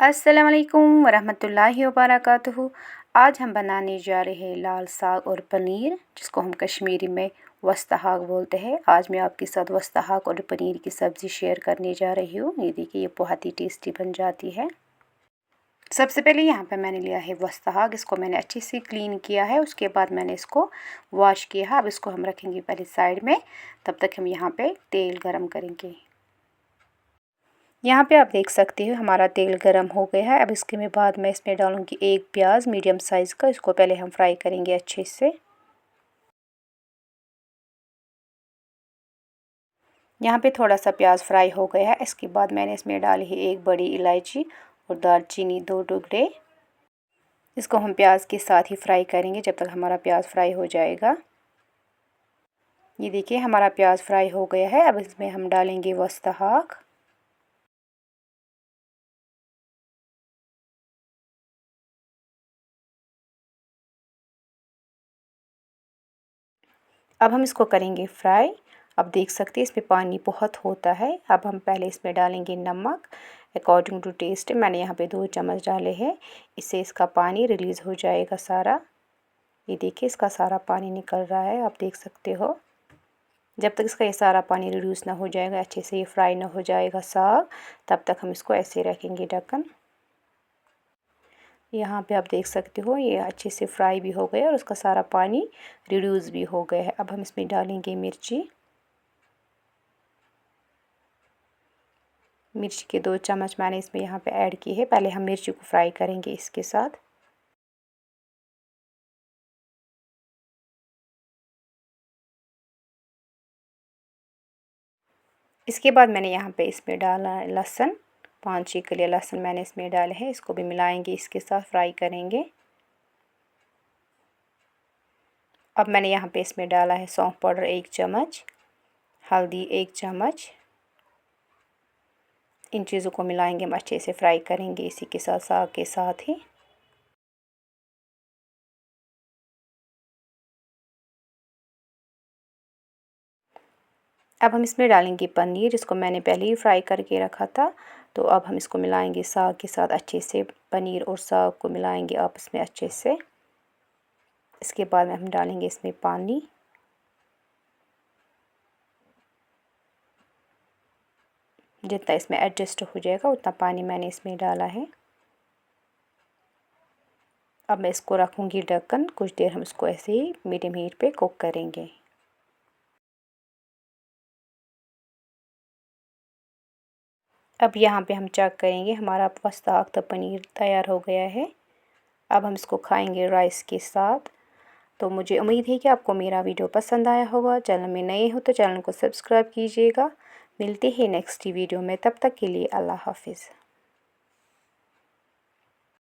अस्सलाम वालेकुम वरहमतुल्लाहि वबरकातुहू। आज हम बनाने जा रहे हैं लाल साग और पनीर, जिसको हम कश्मीरी में वस्ताहाक बोलते हैं। आज मैं आपके साथ वस्ताहाक और पनीर की सब्ज़ी शेयर करने जा रही हूँ। ये देखिए, ये बहुत ही टेस्टी बन जाती है। सबसे पहले यहाँ पे मैंने लिया है वस्ताहाक। इसको मैंने अच्छे से क्लीन किया है, उसके बाद मैंने इसको वॉश किया है। अब इसको हम रखेंगे पहले साइड में, तब तक हम यहाँ पे तेल गरम करेंगे। यहाँ पे आप देख सकते हो हमारा तेल गरम हो गया है। अब इसके बाद मैं इसमें डालूँगी एक प्याज मीडियम साइज़ का। इसको पहले हम फ्राई करेंगे अच्छे से। यहाँ पे थोड़ा सा प्याज फ्राई हो गया है। इसके बाद मैंने इसमें डाली है एक बड़ी इलायची और दालचीनी 2 टुकड़े। इसको हम प्याज के साथ ही फ्राई करेंगे जब तक हमारा प्याज फ्राई हो जाएगा। ये देखिए, हमारा प्याज फ्राई हो गया है। अब इसमें हम डालेंगे वस्ताहाक। अब हम इसको करेंगे फ्राई। अब देख सकते हैं इसमें पानी बहुत होता है। अब हम पहले इसमें डालेंगे नमक अकॉर्डिंग टू टेस्ट। मैंने यहाँ पे 2 चम्मच डाले हैं। इससे इसका पानी रिलीज़ हो जाएगा सारा। ये देखिए, इसका सारा पानी निकल रहा है, आप देख सकते हो। जब तक इसका ये सारा पानी रिड्यूस ना हो जाएगा, अच्छे से ये फ्राई ना हो जाएगा साग, तब तक हम इसको ऐसे रखेंगे ढक्कन। यहाँ पे आप देख सकते हो ये अच्छे से फ्राई भी हो गया और उसका सारा पानी रिड्यूस भी हो गया है। अब हम इसमें डालेंगे मिर्ची के 2 चम्मच मैंने इसमें यहाँ पे ऐड की है। पहले हम मिर्ची को फ्राई करेंगे इसके साथ। इसके बाद मैंने यहाँ पे इसमें डाला लहसुन, 5-6 कलियाँ लहसुन मैंने इसमें डाले हैं। इसको भी मिलाएंगे, इसके साथ फ्राई करेंगे। अब मैंने यहाँ पे इसमें डाला है सौंफ पाउडर 1 चम्मच, हल्दी 1 चम्मच। इन चीज़ों को मिलाएंगे, हम अच्छे से फ्राई करेंगे इसी के साथ, साग के साथ ही। अब हम इसमें डालेंगे पनीर, जिसको मैंने पहले ही फ्राई करके रखा था। तो अब हम इसको मिलाएंगे साग के साथ अच्छे से। पनीर और साग को मिलाएंगे आपस में अच्छे से। इसके बाद में हम डालेंगे इसमें पानी। जितना इसमें एडजस्ट हो जाएगा उतना पानी मैंने इसमें डाला है। अब मैं इसको रखूँगी ढक्कन। कुछ देर हम इसको ऐसे ही मीडियम हीट पे कुक करेंगे। अब यहाँ पे हम चेक करेंगे, हमारा वस्ताहाक तो पनीर तैयार हो गया है। अब हम इसको खाएंगे राइस के साथ। तो मुझे उम्मीद है कि आपको मेरा वीडियो पसंद आया होगा। चैनल में नए हो तो चैनल को सब्सक्राइब कीजिएगा। मिलते हैं नेक्स्ट वीडियो में, तब तक के लिए अल्लाह हाफिज़।